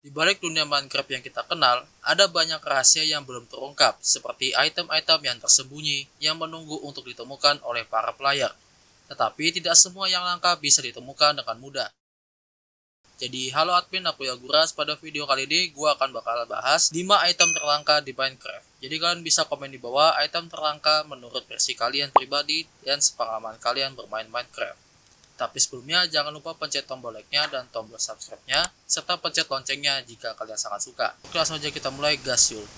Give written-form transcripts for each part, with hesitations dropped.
Di balik dunia Minecraft yang kita kenal, ada banyak rahasia yang belum terungkap, seperti item-item yang tersembunyi yang menunggu untuk ditemukan oleh para player. Tetapi tidak semua yang langka bisa ditemukan dengan mudah. Jadi halo admin, aku Yaguras. Pada video kali ini gua akan bakal bahas 5 item terlangka di Minecraft. Jadi kalian bisa komen di bawah item terlangka menurut versi kalian pribadi dan sepengalaman kalian bermain Minecraft. Tapi sebelumnya jangan lupa pencet tombol like-nya dan tombol subscribe-nya, serta pencet loncengnya jika kalian sangat suka. Oke, langsung aja kita mulai, gas yuk.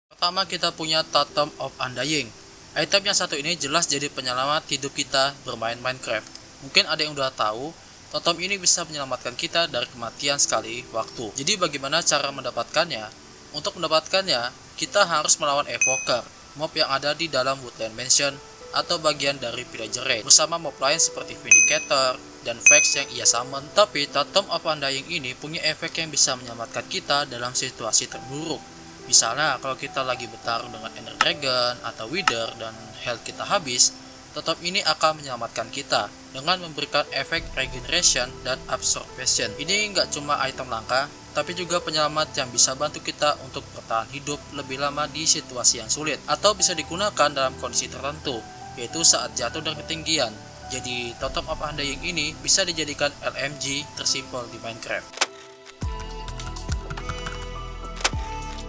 Pertama kita punya Totem of Undying. Item yang satu ini jelas jadi penyelamat hidup kita bermain Minecraft. Mungkin ada yang udah tahu, totem ini bisa menyelamatkan kita dari kematian sekali waktu. Jadi bagaimana cara mendapatkannya? Untuk mendapatkannya, kita harus melawan Evoker, mob yang ada di dalam Woodland Mansion atau bagian dari Villager Raid bersama mob lain seperti Vindicator dan Vex yang ia summon. Tapi Totem of Undying ini punya efek yang bisa menyelamatkan kita dalam situasi terburuk. Misalnya kalau kita lagi bertarung dengan Ender Dragon atau Wither dan health kita habis, Totem ini akan menyelamatkan kita dengan memberikan efek regeneration dan absorption. Ini nggak cuma item langka, tapi juga penyelamat yang bisa bantu kita untuk bertahan hidup lebih lama di situasi yang sulit, atau bisa digunakan dalam kondisi tertentu, yaitu saat jatuh dari ketinggian. Jadi Totem of Undying ini bisa dijadikan LMG tersimpel di Minecraft.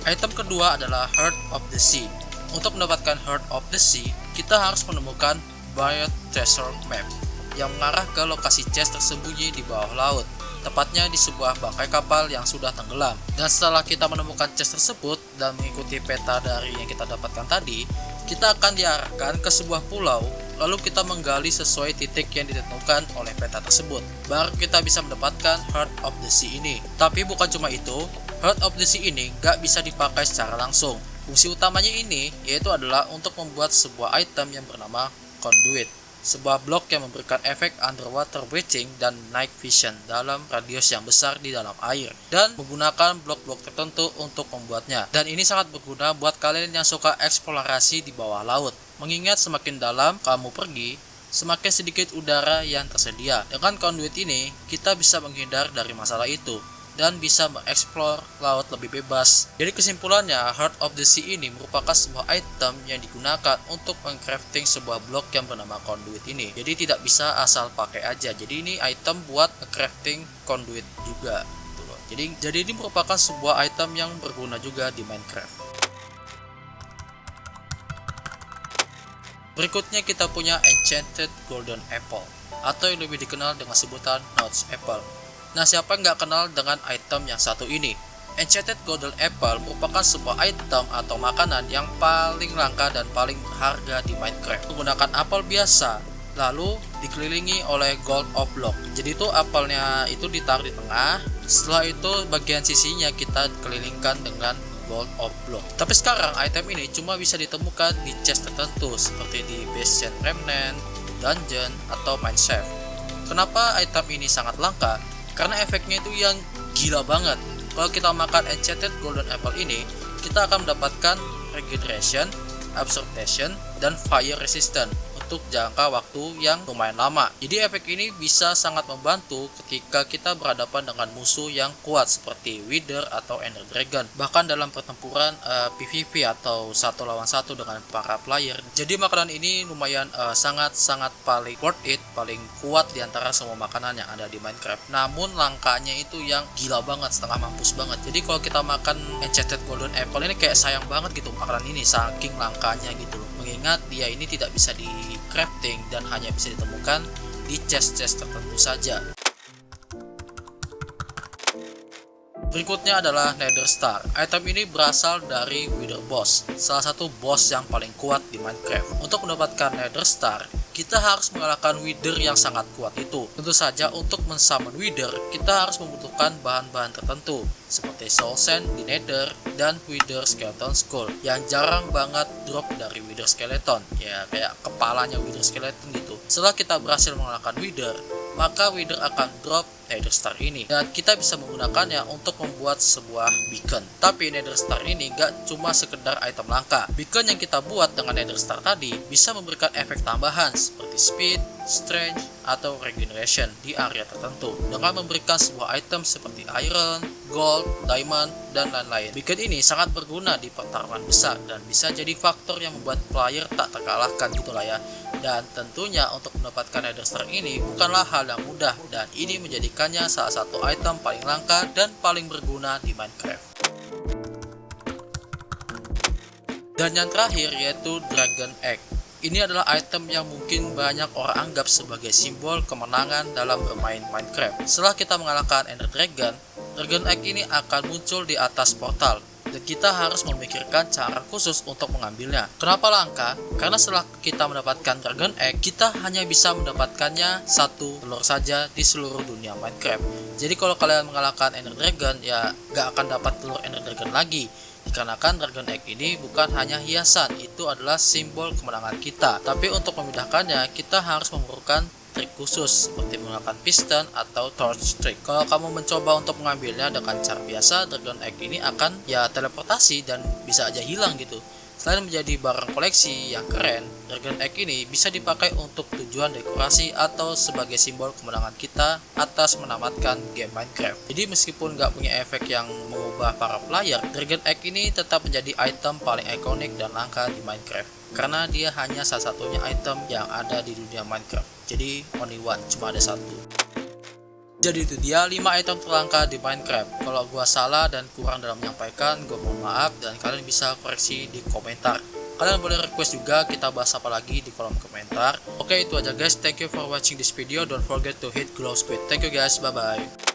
Item kedua adalah Heart of the Sea. Untuk mendapatkan Heart of the Sea, kita harus menemukan Buried Treasure Map yang mengarah ke lokasi chest tersembunyi di bawah laut, tepatnya di sebuah bangkai kapal yang sudah tenggelam. Dan setelah kita menemukan chest tersebut dan mengikuti peta dari yang kita dapatkan tadi, kita akan diarahkan ke sebuah pulau, lalu kita menggali sesuai titik yang ditentukan oleh peta tersebut. Baru kita bisa mendapatkan Heart of the Sea ini. Tapi bukan cuma itu, Heart of the Sea ini gak bisa dipakai secara langsung. Fungsi utamanya ini yaitu adalah untuk membuat sebuah item yang bernama Conduit, sebuah blok yang memberikan efek underwater breathing dan night vision dalam radius yang besar di dalam air, dan menggunakan blok-blok tertentu untuk membuatnya. Dan ini sangat berguna buat kalian yang suka eksplorasi di bawah laut, mengingat semakin dalam kamu pergi, semakin sedikit udara yang tersedia. Dengan conduit ini, kita bisa menghindar dari masalah itu dan bisa mengeksplor laut lebih bebas. Jadi kesimpulannya, Heart of the Sea ini merupakan sebuah item yang digunakan untuk mengcrafting sebuah blok yang bernama conduit ini. Jadi tidak bisa asal pakai aja. Jadi ini item buat crafting conduit juga gitu loh. Jadi ini merupakan sebuah item yang berguna juga di Minecraft. Berikutnya kita punya Enchanted Golden Apple, atau yang lebih dikenal dengan sebutan Notch Apple. Nah, siapa yang nggak kenal dengan item yang satu ini? Enchanted Golden Apple merupakan sebuah item atau makanan yang paling langka dan paling berharga di Minecraft. Menggunakan apel biasa, lalu dikelilingi oleh gold of block. Jadi itu apelnya itu ditaruh di tengah, setelah itu bagian sisinya kita kelilingkan dengan gold of block. Tapi sekarang item ini cuma bisa ditemukan di chest tertentu seperti di Bastion Remnant, Dungeon, atau Mineshaft. Kenapa item ini sangat langka? Karena efeknya itu yang gila banget. Kalau kita makan Enchanted Golden Apple ini, kita akan mendapatkan Regeneration, Absorption, dan Fire Resistant untuk jangka waktu yang lumayan lama. Jadi efek ini bisa sangat membantu ketika kita berhadapan dengan musuh yang kuat seperti Wither atau Ender Dragon. Bahkan dalam pertempuran PvP atau 1 lawan 1 dengan para player. Jadi makanan ini lumayan sangat-sangat paling worth it, paling kuat di antara semua makanan yang ada di Minecraft. Namun langkanya itu yang gila banget, setengah mampus banget. Jadi kalau kita makan Enchanted Golden Apple ini kayak sayang banget gitu makanan ini, saking langkanya gitu loh. Mengingat dia ini tidak bisa di crafting dan hanya bisa ditemukan di chest-chest tertentu saja. Berikutnya adalah Nether Star. Item ini berasal dari Wither Boss, salah satu boss yang paling kuat di Minecraft. Untuk mendapatkan Nether Star, kita harus mengalahkan Wither yang sangat kuat itu. Tentu saja untuk men-summon Wither, kita harus membutuhkan bahan-bahan tertentu seperti Soul Sand di Nether dan Wither Skeleton Skull yang jarang banget drop dari Wither Skeleton. Ya kayak kepalanya Wither Skeleton gitu. Setelah kita berhasil mengalahkan Wither, maka Wither akan drop Nether Star ini, dan kita bisa menggunakannya untuk membuat sebuah beacon. Tapi Nether Star ini gak cuma sekedar item langka. Beacon yang kita buat dengan Nether Star tadi bisa memberikan efek tambahan seperti speed, strength, atau regeneration di area tertentu dengan memberikan sebuah item seperti iron, gold, diamond, dan lain-lain. Beacon ini sangat berguna di pertarungan besar dan bisa jadi faktor yang membuat player tak terkalahkan gitulah ya. Dan tentunya untuk mendapatkan Nether Star ini bukanlah hal yang mudah, dan ini menjadikannya salah satu item paling langka dan paling berguna di Minecraft. Dan yang terakhir yaitu Dragon Egg. Ini adalah item yang mungkin banyak orang anggap sebagai simbol kemenangan dalam bermain Minecraft. Setelah kita mengalahkan Ender Dragon, Dragon Egg ini akan muncul di atas portal, dan kita harus memikirkan cara khusus untuk mengambilnya. Kenapa langka? Karena setelah kita mendapatkan Dragon Egg, kita hanya bisa mendapatkannya satu telur saja di seluruh dunia Minecraft. Jadi kalau kalian mengalahkan Ender Dragon, ya gak akan dapat telur Ender Dragon lagi. Dikarenakan Dragon Egg ini bukan hanya hiasan, itu adalah simbol kemenangan kita. Tapi untuk memudahkannya, kita harus memerlukan trik khusus seperti menggunakan piston atau torch trick. Kalau kamu mencoba untuk mengambilnya dengan cara biasa, Dragon Egg ini akan ya teleportasi dan bisa aja hilang gitu. Selain menjadi barang koleksi yang keren, Dragon Egg ini bisa dipakai untuk tujuan dekorasi atau sebagai simbol kemenangan kita atas menamatkan game Minecraft. Jadi meskipun nggak punya efek yang mengubah para player, Dragon Egg ini tetap menjadi item paling ikonik dan langka di Minecraft. Karena dia hanya salah satunya item yang ada di dunia Minecraft. Jadi only one, cuma ada satu. Jadi itu dia 5 item terlangka di Minecraft. Kalau gua salah dan kurang dalam menyampaikan, gua mohon maaf, dan kalian bisa koreksi di komentar. Kalian boleh request juga kita bahas apa lagi di kolom komentar. Oke, itu aja guys. Thank you for watching this video. Don't forget to hit glow squid. Thank you guys. Bye bye.